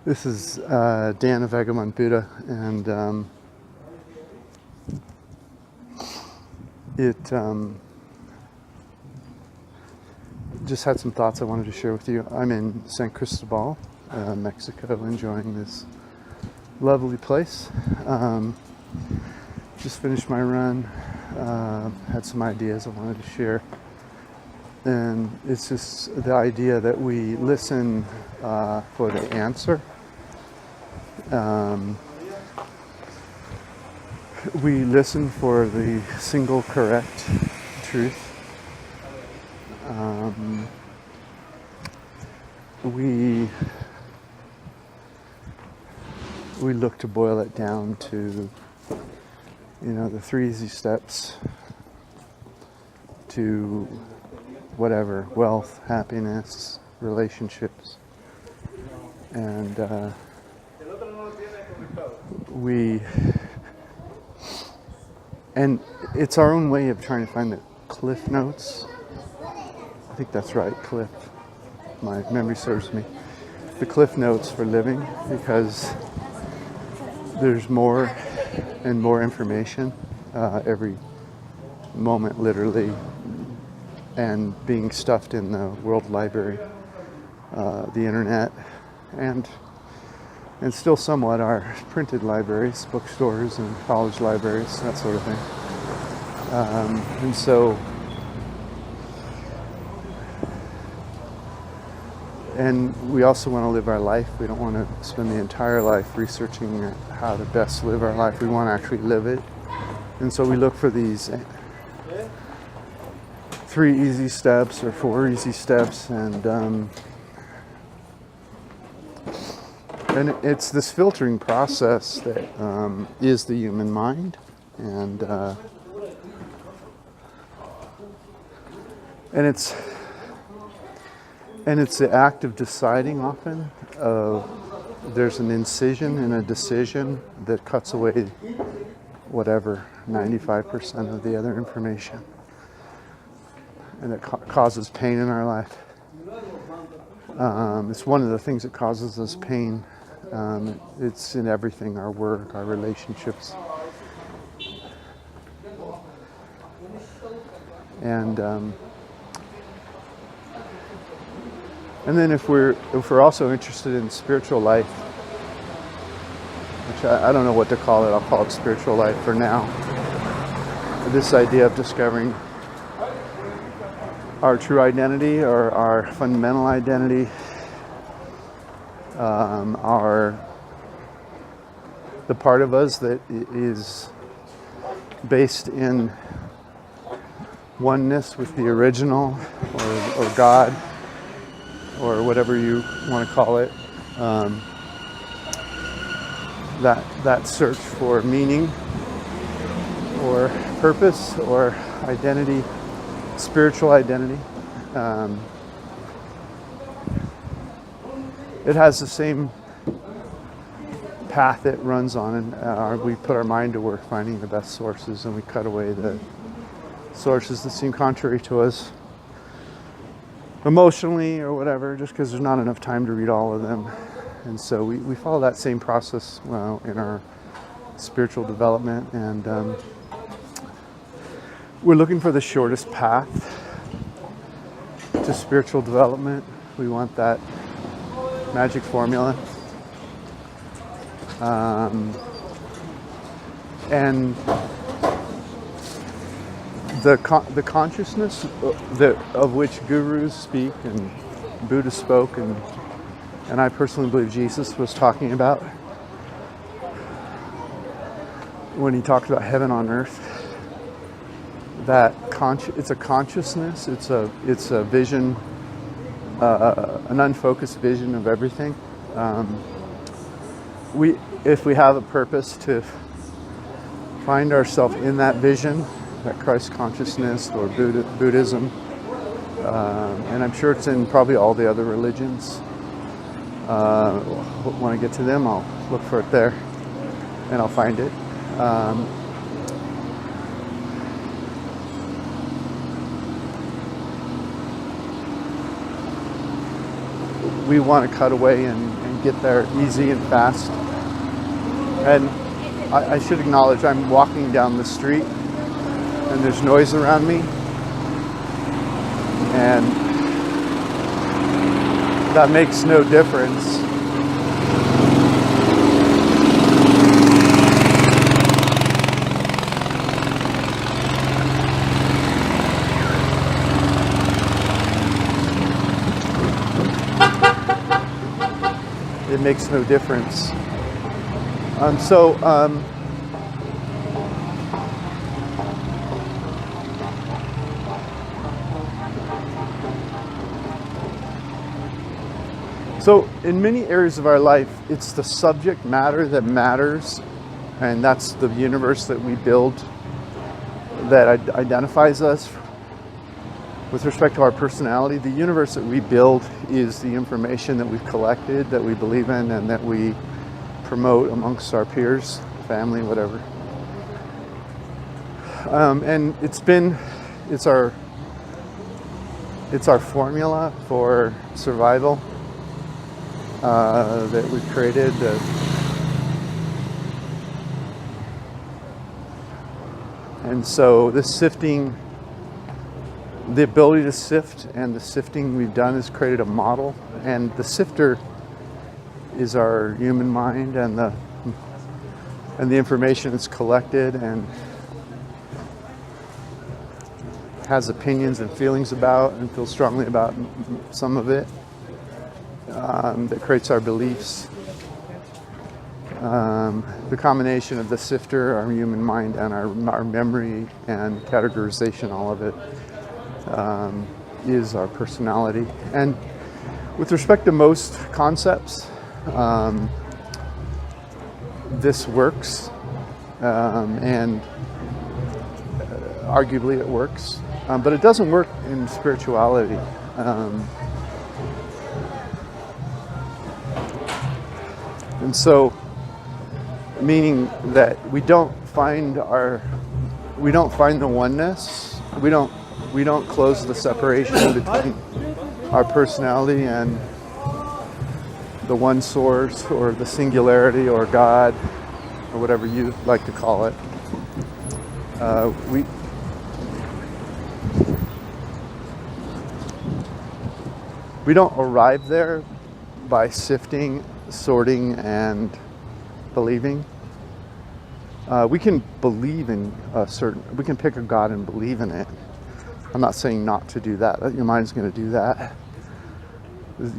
This is Dan of Vagabond Buddha, and it just had some thoughts I wanted to share with you. I'm in San Cristobal, Mexico, enjoying this lovely place. Just finished my run, had some ideas I wanted to share. And it's just the idea that we listen for the answer. We listen for the single correct truth. We look to boil it down to, the 3 easy steps to whatever, wealth, happiness, relationships. And and it's our own way of trying to find the cliff notes. I think that's right, cliff. My memory serves me. The cliff notes for living, because there's more and more information every moment, literally, and being stuffed in the World Library, the internet, and still somewhat our printed libraries, bookstores and college libraries, that sort of thing. And so, and we also want to live our life. We don't want to spend the entire life researching how to best live our life. We want to actually live it. And so we look for these 3 easy steps or 4 easy steps, and it's this filtering process that is the human mind, and it's the act of deciding often. There's an incision and a decision that cuts away whatever 95% of the other information, and it causes pain in our life. It's one of the things that causes us pain. It's in everything: our work, our relationships, and then if we're also interested in spiritual life, which I don't know what to call it. I'll call it spiritual life for now. This idea of discovering our true identity, or our fundamental identity, the part of us that is based in oneness with the original, or God, or whatever you want to call it. That search for meaning, or purpose, or identity, spiritual identity. It has the same path it runs on, and we put our mind to work finding the best sources, and we cut away the sources that seem contrary to us emotionally or whatever, just because there's not enough time to read all of them. And so we follow that same process in our spiritual development, and we're looking for the shortest path to spiritual development. We want that magic formula. And the consciousness of which gurus speak and Buddha spoke, and I personally believe Jesus was talking about when he talked about heaven on earth. That it's a consciousness, it's a vision, an unfocused vision of everything. If we have a purpose to find ourselves in that vision, that Christ consciousness, or Buddhism, and I'm sure it's in probably all the other religions. When I get to them, I'll look for it there, and I'll find it. We want to cut away and get there easy and fast. And I should acknowledge I'm walking down the street and there's noise around me. And that makes no difference. It makes no difference. So in many areas of our life, it's the subject matter that matters, and that's the universe that we build that identifies us. With respect to our personality, the universe that we build is the information that we've collected, that we believe in, and that we promote amongst our peers, family, whatever. And it's our formula for survival that we've created. And so this sifting, the ability to sift and the sifting we've done has created a model, and the sifter is our human mind and the information it's collected and has opinions and feelings about and feels strongly about some of it, that creates our beliefs. The combination of the sifter, our human mind, and our memory and categorization, all of it, is our personality. And with respect to most concepts, this works, and arguably it works, but it doesn't work in spirituality. And so, meaning that we don't find the oneness. We don't close the separation between our personality and the one source or the singularity or God or whatever you like to call it. We don't arrive there by sifting, sorting, and believing. We can believe in we can pick a God and believe in it. I'm not saying not to do that. Your mind's going to do that.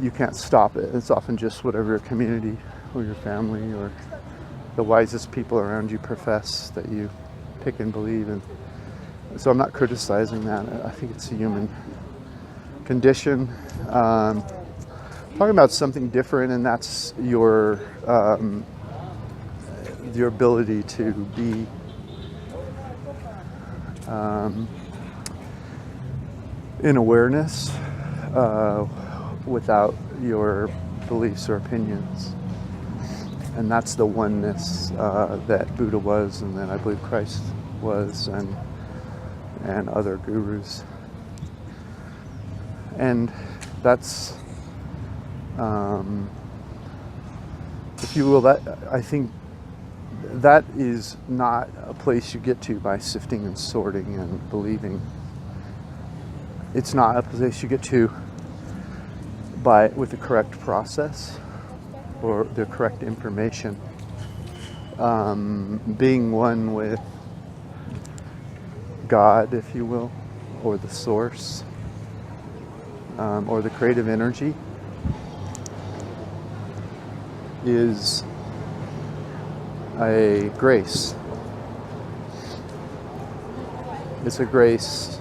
You can't stop it. It's often just whatever your community or your family or the wisest people around you profess that you pick and believe in. So I'm not criticizing that. I think it's a human condition. Talking about something different, and that's your ability to be in awareness without your beliefs or opinions. And that's the oneness that Buddha was, and that I believe Christ was, and other gurus. And that's, if you will, that I think that is not a place you get to by sifting and sorting and believing. It's not a place you get to with the correct process or the correct information. Being one with God, if you will, or the source, or the creative energy, is a grace. It's a grace.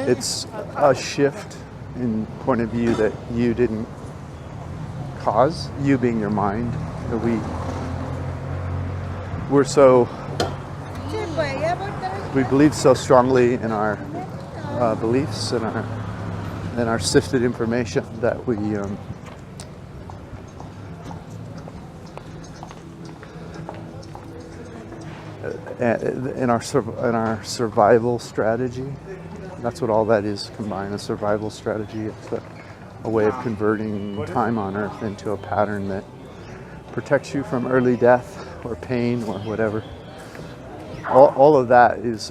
It's a shift in point of view that you didn't cause, you being your mind. We believe so strongly in our beliefs and our sifted information that we in our survival strategy. That's what all that is combined, a survival strategy. It's a way of converting time on earth into a pattern that protects you from early death or pain or whatever. All of that is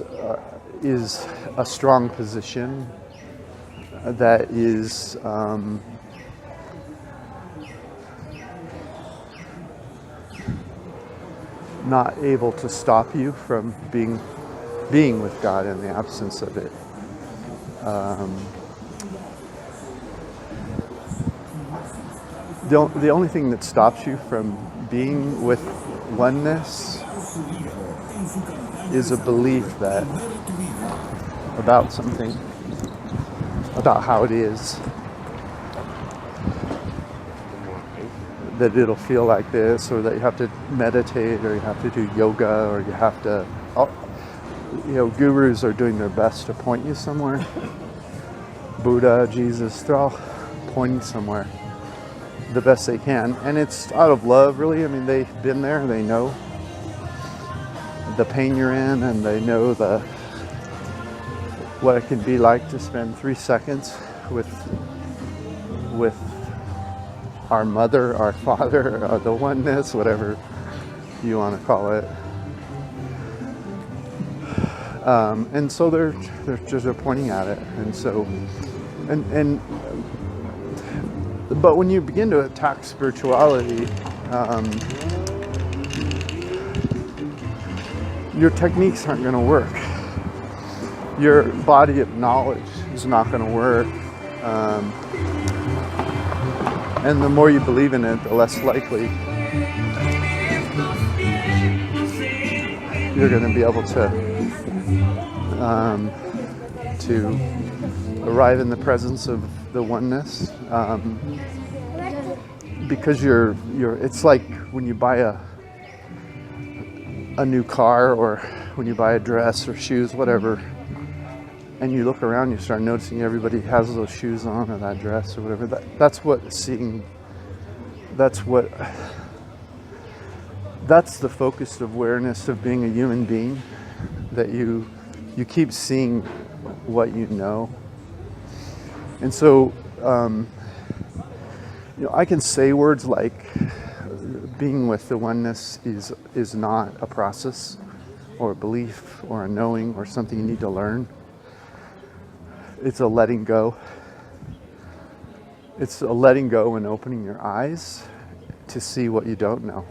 a strong position that is not able to stop you from being with God in the absence of it. The only thing that stops you from being with oneness is a belief that about something, about how it is, that it'll feel like this, or that you have to meditate, or you have to do yoga, or you have to, gurus are doing their best to point you somewhere. Buddha, Jesus, they're all pointing somewhere the best they can, and it's out of love, really. I mean, they've been there, they know the pain you're in, and they know what it can be like to spend 3 seconds with our mother, our father, or the oneness, whatever you want to call it. And so they're just pointing at it, and so but when you begin to attack spirituality, your techniques aren't going to work. Your body of knowledge is not going to work. And the more you believe in it, the less likely you're going to be able to arrive in the presence of the oneness. Because it's like when you buy a new car, or when you buy a dress or shoes, whatever, and you look around, you start noticing everybody has those shoes on, or that dress, or whatever. That's the focused awareness of being a human being, that you keep seeing what you know. And so I can say words like being with the oneness is not a process or a belief or a knowing or something you need to learn. It's a letting go. It's a letting go and opening your eyes to see what you don't know.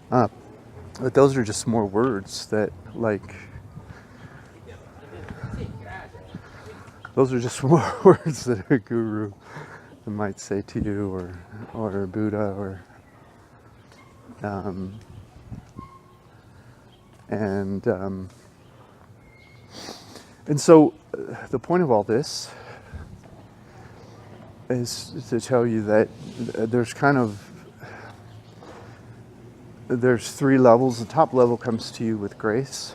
But those are just more words those are just more words that a guru might say to you, or a Buddha, or and so the point of all this is to tell you that there's 3 levels. The top level comes to you with grace.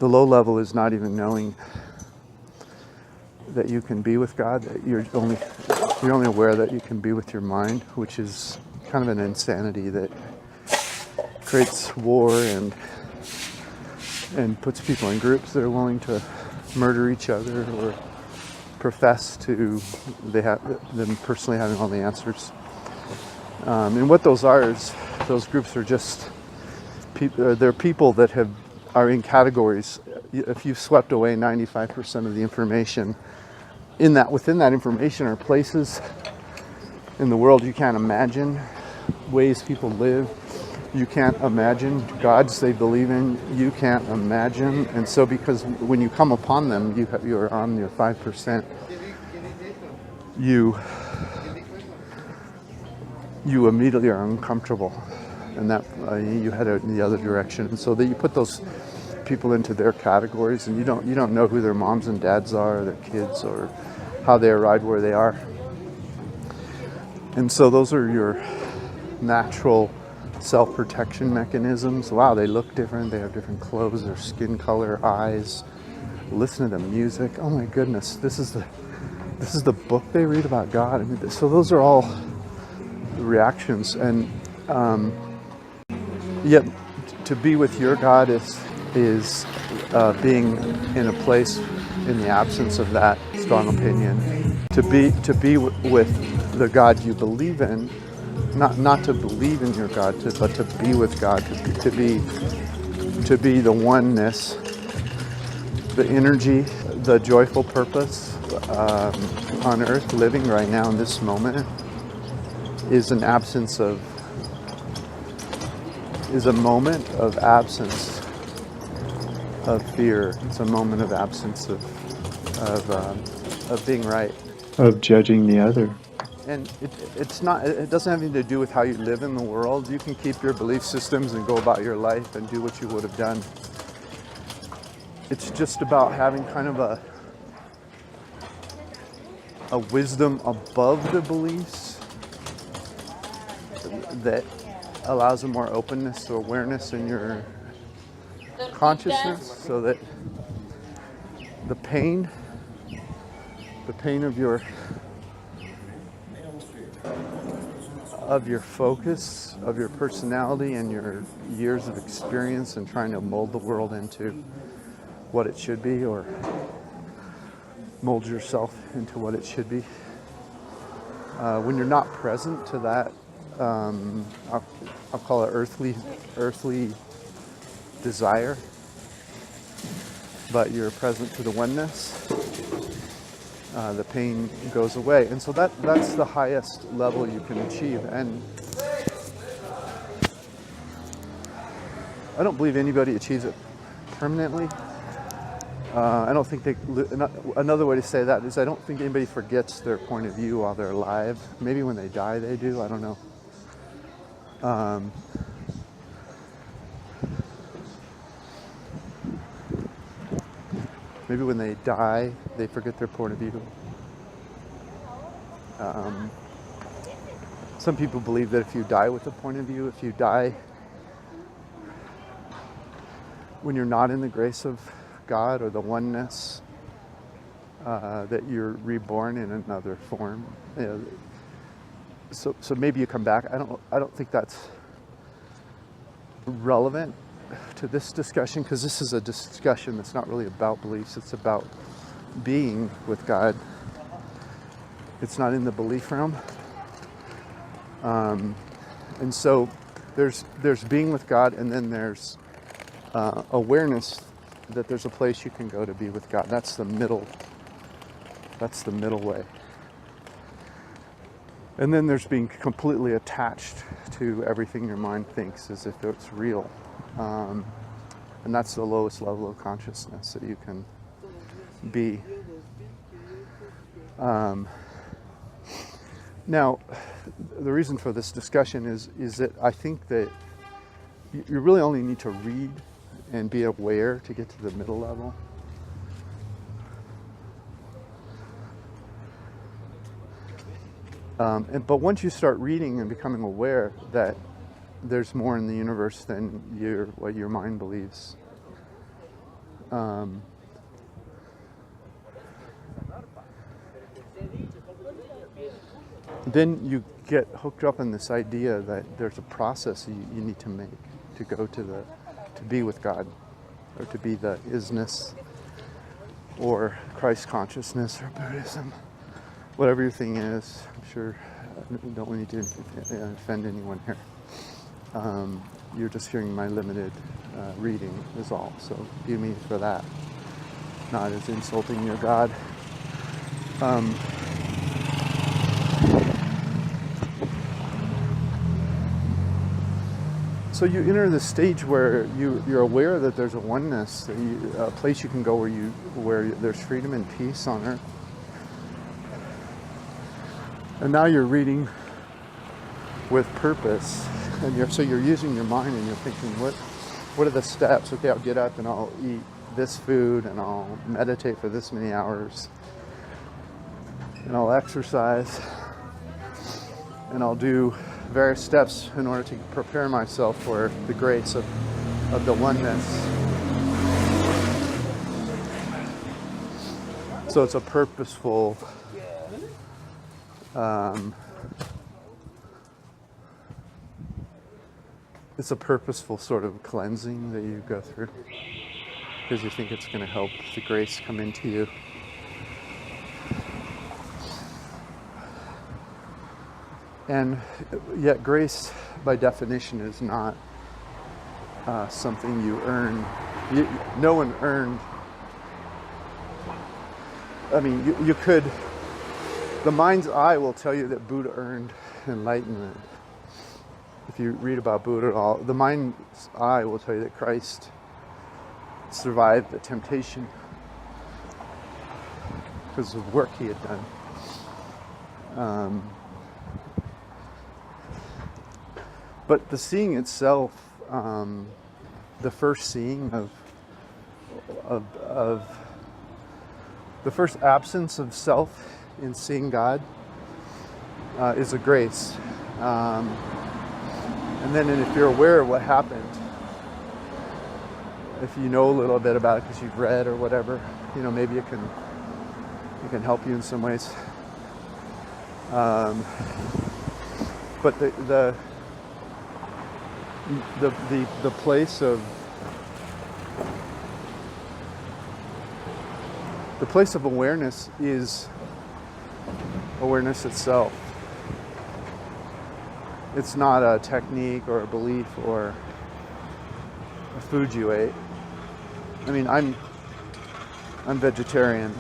The low level is not even knowing that you can be with God. That you're only aware that you can be with your mind, which is kind of an insanity that creates war and puts people in groups that are willing to murder each other, or profess to them personally having all the answers. And what those are is, those groups are just they're people that are in categories. If you've swept away 95% of the information, within that information are places in the world you can't imagine, ways people live you can't imagine, gods they believe in you can't imagine. And so because when you come upon them, you're on your 5%, you immediately are uncomfortable, and that you head out in the other direction. And so that you put those people into their categories, and you don't know who their moms and dads are, or their kids, or how they arrived where they are. And so those are your natural self-protection mechanisms. Wow, they look different, they have different clothes, their skin color, eyes, listen to the music. Oh my goodness, this is the book they read about God. I mean, so those are all reactions, and yet to be with your God is being in a place in the absence of that strong opinion. with the God you believe in, not to believe in your God, but to be with God, to be the oneness, the energy, the joyful purpose on earth, living right now in this moment, is a moment of absence of fear. It's a moment of absence of being right. Of judging the other. And it doesn't have anything to do with how you live in the world. You can keep your belief systems and go about your life and do what you would have done. It's just about having kind of a wisdom above the beliefs that allows a more openness to awareness in your consciousness, so that the pain of your focus, of your personality, and your years of experience in trying to mold the world into what it should be, or mold yourself into what it should be. When you're not present to that, I'll call it earthly desire, but you're present to the oneness, the pain goes away. And so that's the highest level you can achieve. And I don't believe anybody achieves it permanently. I don't think another way to say that is I don't think anybody forgets their point of view while they're alive. Maybe when they die they do, I don't know. Maybe when they die, they forget their point of view. Some people believe that if you die with a point of view, if you die when you're not in the grace of God or the oneness, that you're reborn in another form. So maybe you come back. I don't think that's relevant to this discussion, because this is a discussion that's not really about beliefs. It's about being with God. It's not in the belief realm. And so there's being with God, and then there's awareness that there's a place you can go to be with God. That's the middle way. And then there's being completely attached to everything your mind thinks as if it's real. And that's the lowest level of consciousness that you can be. Now, the reason for this discussion is that I think that you really only need to read and be aware to get to the middle level. But once you start reading and becoming aware that there's more in the universe than what your mind believes, then you get hooked up in this idea that there's a process you need to make to go to be with God, or to be the isness, or Christ consciousness, or Buddhism, whatever your thing is. I'm sure I don't need to offend anyone here. You're just hearing my limited reading is all, so view me for that, not as insulting your God. So you enter the stage where you're aware that there's a oneness, a place you can go where there's freedom and peace on earth. And now you're reading with purpose, and so you're using your mind, and you're thinking, what are the steps? Okay, I'll get up and I'll eat this food, and I'll meditate for this many hours, and I'll exercise, and I'll do various steps in order to prepare myself for the grace of the oneness. So it's a purposeful sort of cleansing that you go through, because you think it's going to help the grace come into you. And yet grace, by definition, is not something you earn. No one earned. I mean, you could. The mind's eye will tell you that Buddha earned enlightenment. If you read about Buddha at all, the mind's eye will tell you that Christ survived the temptation because of work he had done. But the seeing itself, the first seeing of the first absence of self in seeing God is a grace. And then if you're aware of what happened, if you know a little bit about it because you've read or whatever, maybe it can help you in some ways. But the place of awareness is awareness itself. It's not a technique or a belief or a food you ate. I mean, I'm vegetarian.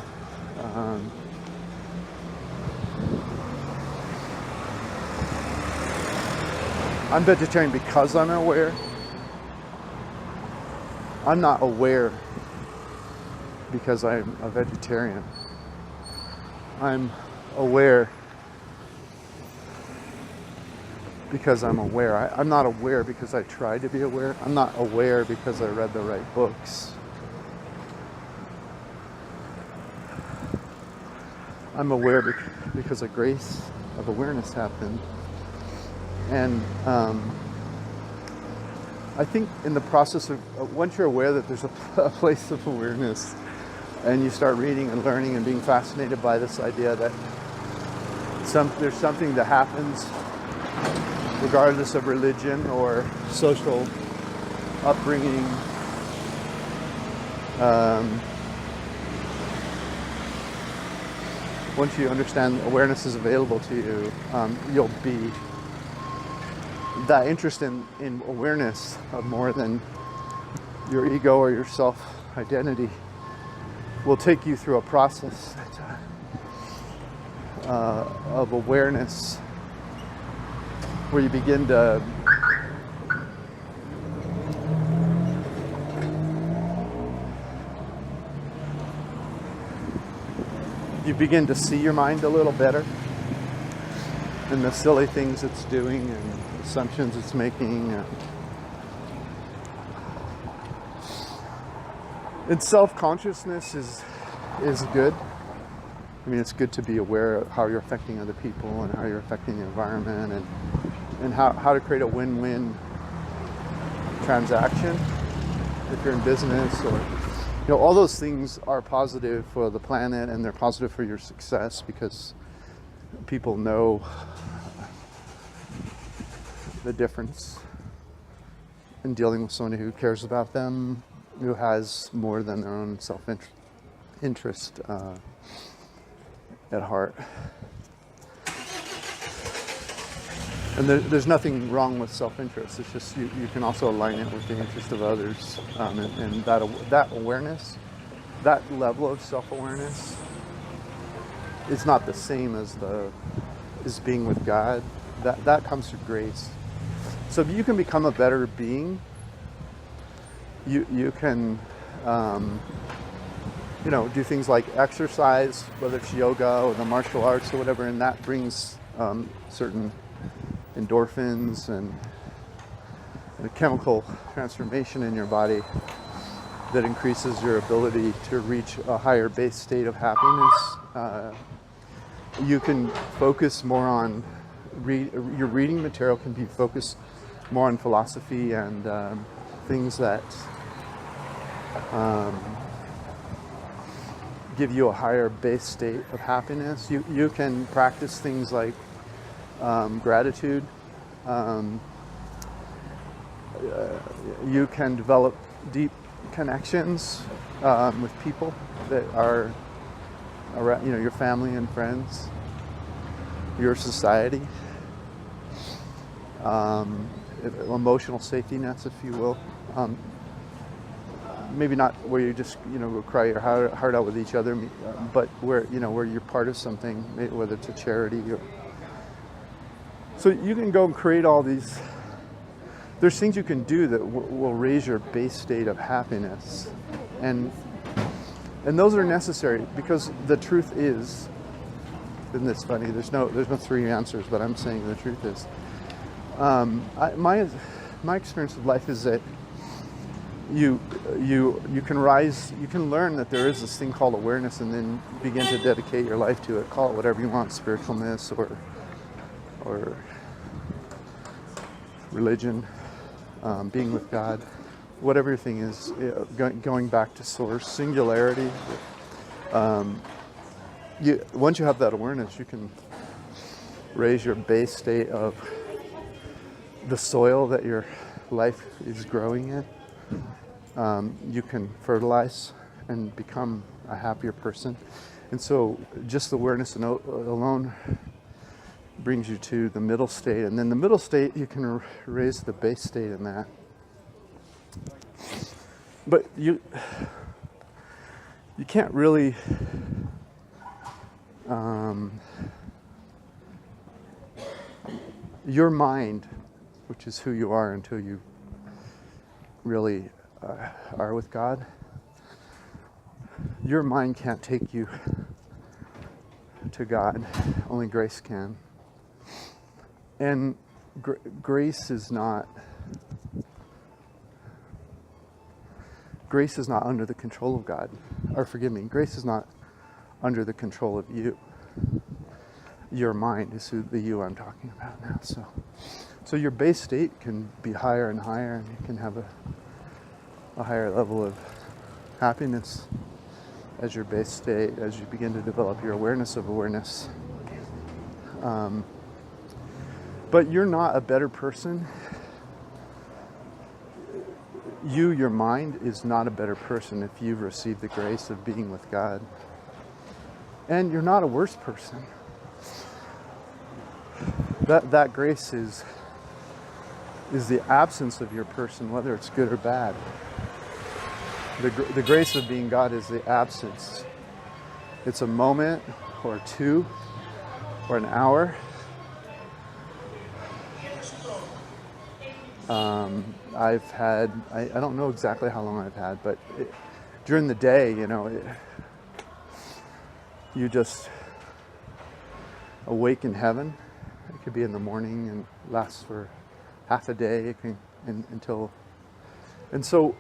I'm vegetarian because I'm aware. I'm not aware because I'm a vegetarian. I'm aware because I'm aware. I'm not aware because I tried to be aware. I'm not aware because I read the right books. I'm aware because a grace of awareness happened. And I think in the process of, once you're aware that there's a place of awareness, and you start reading and learning and being fascinated by this idea that there's something that happens regardless of religion or social upbringing. Once you understand awareness is available to you, you'll be that interest in awareness of more than your ego or your self-identity will take you through a process of awareness where you begin to see your mind a little better and the silly things it's doing and assumptions it's making. And self-consciousness is good. I mean, it's good to be aware of how you're affecting other people and how you're affecting the environment and how to create a win-win transaction if you're in business, or all those things are positive for the planet and they're positive for your success because people know the difference in dealing with somebody who cares about them, who has more than their own self-interest at heart. And there's nothing wrong with self-interest. It's just you can also align it with the interest of others, and that awareness, that level of self-awareness, is not the same as being with God. That comes through grace. So if you can become a better being, you can do things like exercise, whether it's yoga or the martial arts or whatever, and that brings certain endorphins and a chemical transformation in your body that increases your ability to reach a higher base state of happiness. You can focus more on your reading material can be focused more on philosophy and things that give you a higher base state of happiness. You can practice things like gratitude. You can develop deep connections with people that are around, your family and friends, your society. um, emotional safety nets, if you will. Maybe not where you just go cry your heart out with each other, but where you're part of something, whether it's a charity or. So you can go and create all these. There's things you can do that will raise your base state of happiness, and those are necessary because the truth is, isn't this funny? There's no three answers, but I'm saying the truth is. My experience of life is that you can rise, you can learn that there is this thing called awareness, and then begin to dedicate your life to it. Call it whatever you want, spiritualness or religion, being with God, whatever your thing is, going back to source, singularity. Once you have that awareness, you can raise your base state of the soil that your life is growing in. You can fertilize and become a happier person. And so just the awareness alone brings you to the middle state. And then the middle state, you can raise the base state in that. But you can't really your mind, which is who you are until you really are with God, your mind can't take you to God. Only grace can. And grace is not under the control of God. Or forgive me, grace is not under the control of you. Your mind is the you I'm talking about now. So your base state can be higher and higher, and you can have a higher level of happiness as your base state, as you begin to develop your awareness of awareness. But you're not a better person. Your mind is not a better person if you've received the grace of being with God. And you're not a worse person. That grace is the absence of your person, whether it's good or bad. The grace of being God is the absence. It's a moment or two or an hour. I've had, I don't know exactly how long I've had, but during the day, you just awake in heaven. It could be in the morning and lasts for half a day. It can until, and so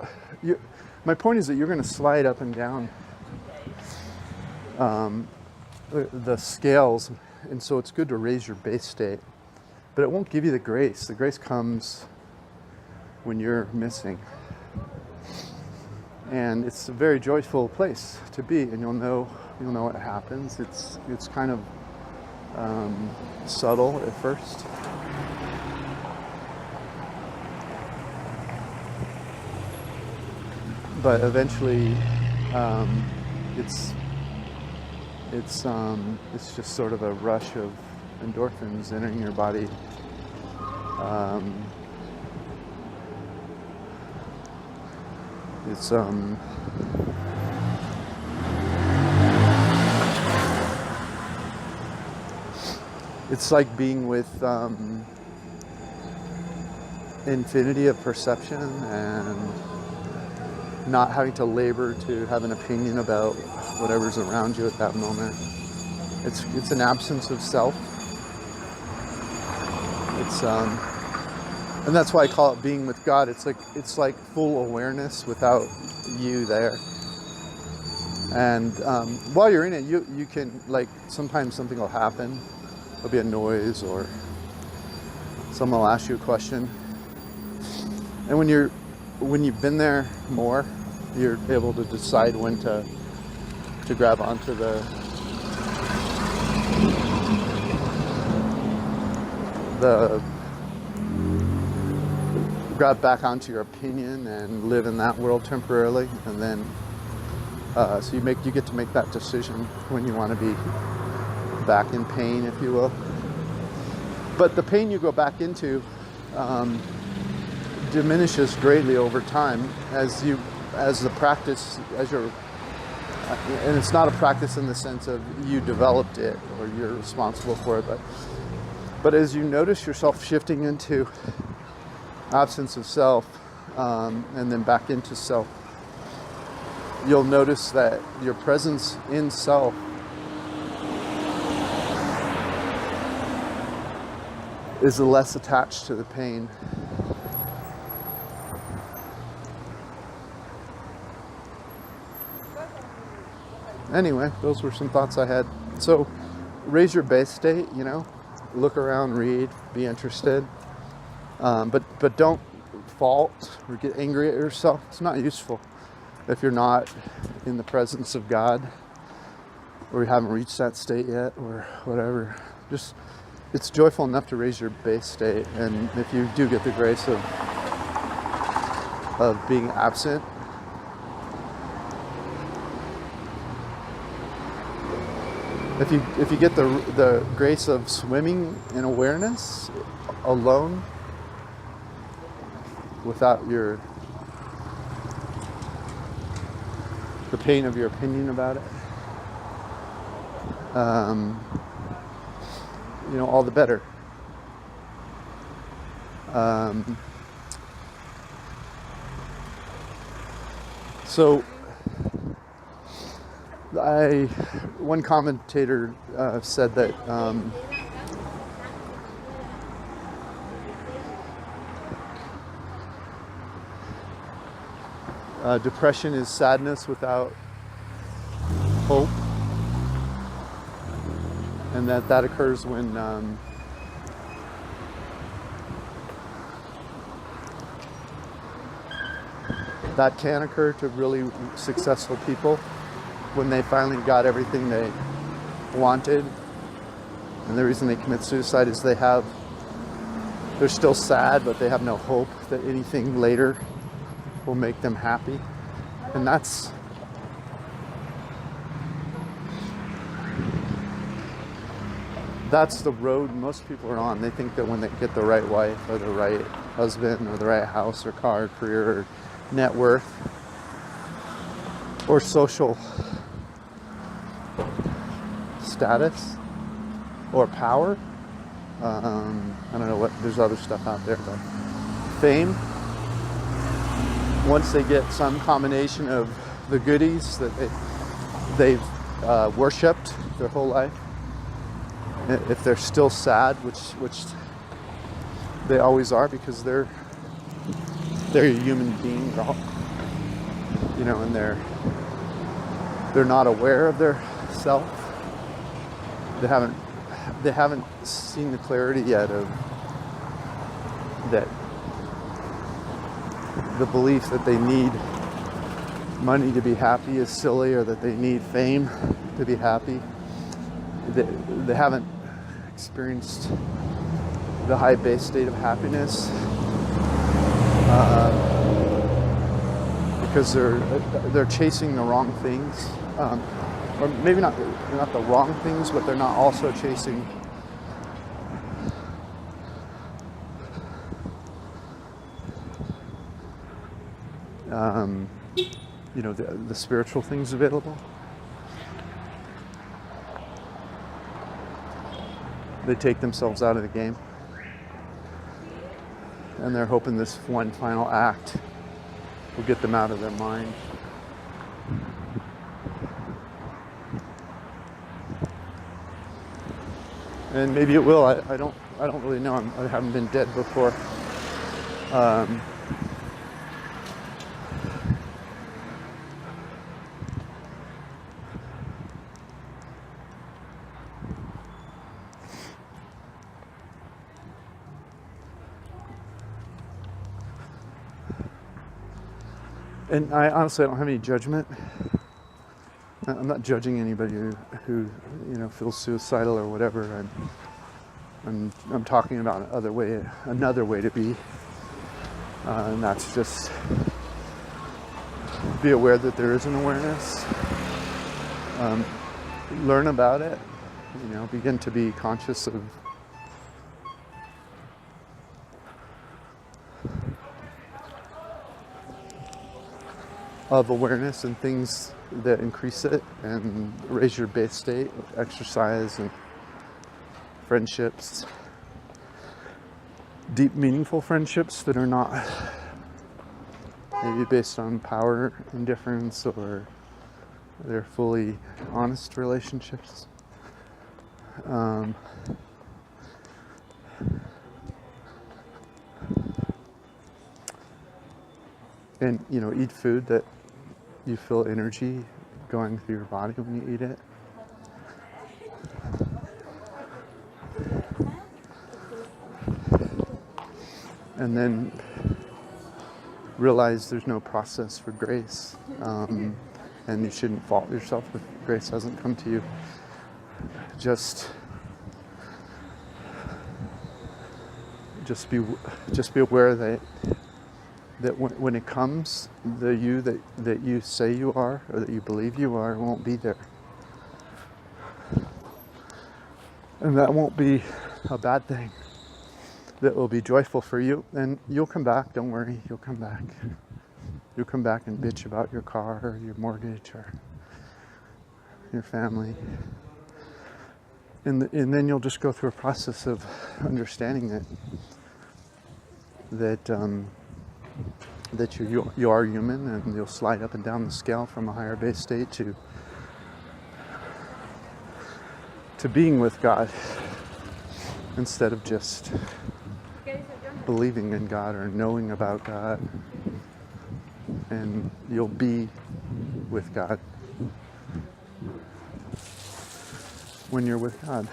my point is that you're going to slide up and down the scales, and so it's good to raise your base state, but it won't give you the grace. The grace comes when you're missing, and it's a very joyful place to be, and you'll know what happens. It's kind of subtle at first, but eventually it's just sort of a rush of endorphins entering your body. It's like being with infinity of perception and not having to labor to have an opinion about whatever's around you at that moment. It's an absence of self. And that's why I call it being with God. It's like full awareness without you there. And while you're in it, you can, like, sometimes something will happen. There'll be a noise, or someone will ask you a question. And when you've been there more, you're able to decide when to grab onto the grab back onto your opinion and live in that world temporarily, and then so you get to make that decision when you want to be back in pain, if you will. But the pain you go back into diminishes greatly over time as the practice, and it's not a practice in the sense of you developed it or you're responsible for it, but as you notice yourself shifting into absence of self, and then back into self, you'll notice that your presence in self is less attached to the pain. Anyway, those were some thoughts I had. So raise your base state, look around, read, be interested, but don't fault or get angry at yourself. It's not useful if you're not in the presence of God, or you haven't reached that state yet, or whatever. Just, it's joyful enough to raise your base state, and if you do get the grace of being absent, if you get the grace of swimming in awareness alone, without the pain of your opinion about it, all the better. So one commentator said that depression is sadness without hope, and that occurs when that can occur to really successful people when they finally got everything they wanted. And the reason they commit suicide is they're still sad, but they have no hope that anything later will make them happy. And that's the road most people are on. They think that when they get the right wife or the right husband or the right house or car or career or net worth or social status or power, I don't know what, there's other stuff out there, but fame, once they get some combination of the goodies that they've worshipped their whole life, if they're still sad, which they always are, because they're a human being, and they're not aware of their self. They haven't seen the clarity yet of that, the belief that they need money to be happy is silly, or that they need fame to be happy. They haven't experienced the high base state of happiness, because they're chasing the wrong things, or maybe not the wrong things, but they're not also chasing the spiritual things available. They take themselves out of the game, and they're hoping this one final act will get them out of their mind. And maybe it will. I don't really know. I haven't been dead before. And I honestly don't have any judgment. I'm not judging anybody who feels suicidal or whatever. I'm talking about another way to be, and that's just be aware that there is an awareness. Learn about it. begin to be conscious of of awareness and things that increase it and raise your base state, exercise and friendships, deep, meaningful friendships that are not maybe based on power indifference, or they're fully honest relationships. And eat food that you feel energy going through your body when you eat it. And then realize there's no process for grace, and you shouldn't fault yourself if grace hasn't come to you. Just be aware that when it comes, the you that you say you are, or that you believe you are, won't be there. And that won't be a bad thing. That will be joyful for you. And you'll come back, don't worry, you'll come back. You'll come back and bitch about your car, or your mortgage, or your family. And then you'll just go through a process of understanding that you are human, and you'll slide up and down the scale from a higher base state to being with God, instead of just believing in God or knowing about God. And you'll be with God when you're with God,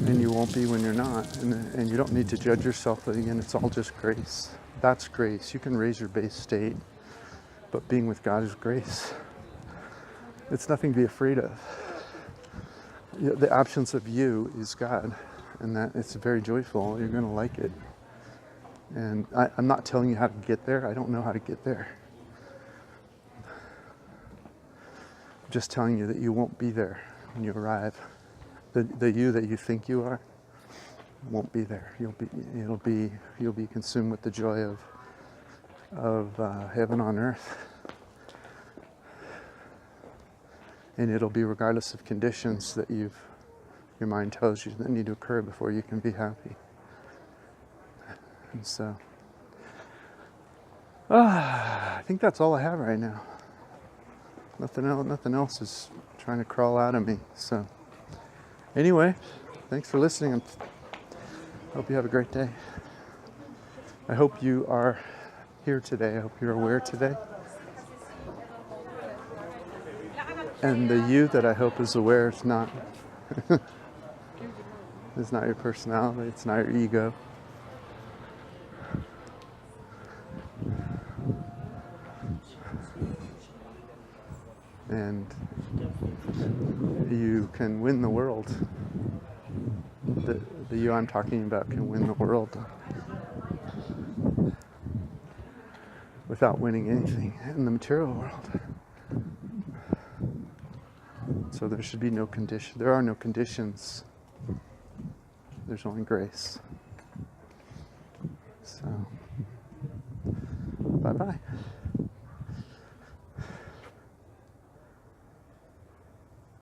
and you won't be when you're not. And you don't need to judge yourself, but again, it's all just grace. That's grace. You can raise your base state, but being with God is grace. It's nothing to be afraid of. The absence of you is God, and that it's very joyful. You're going to like it. And I'm not telling you how to get there. I don't know how to get there. I'm just telling you that you won't be there when you arrive. The you that you think you are won't be there. You'll be consumed with the joy of heaven on earth. And it'll be regardless of conditions that your mind tells you that need to occur before you can be happy. And so, I think that's all I have right now. Nothing else is trying to crawl out of me. So, anyway, thanks for listening. I hope you have a great day. I hope you are here today. I hope you're aware today. And the you that I hope is aware is not it's not your personality, it's not your ego. And you can win the world. The you I'm talking about can win the world without winning anything in the material world. So there should be no condition. There are no conditions. There's only grace. So, bye-bye.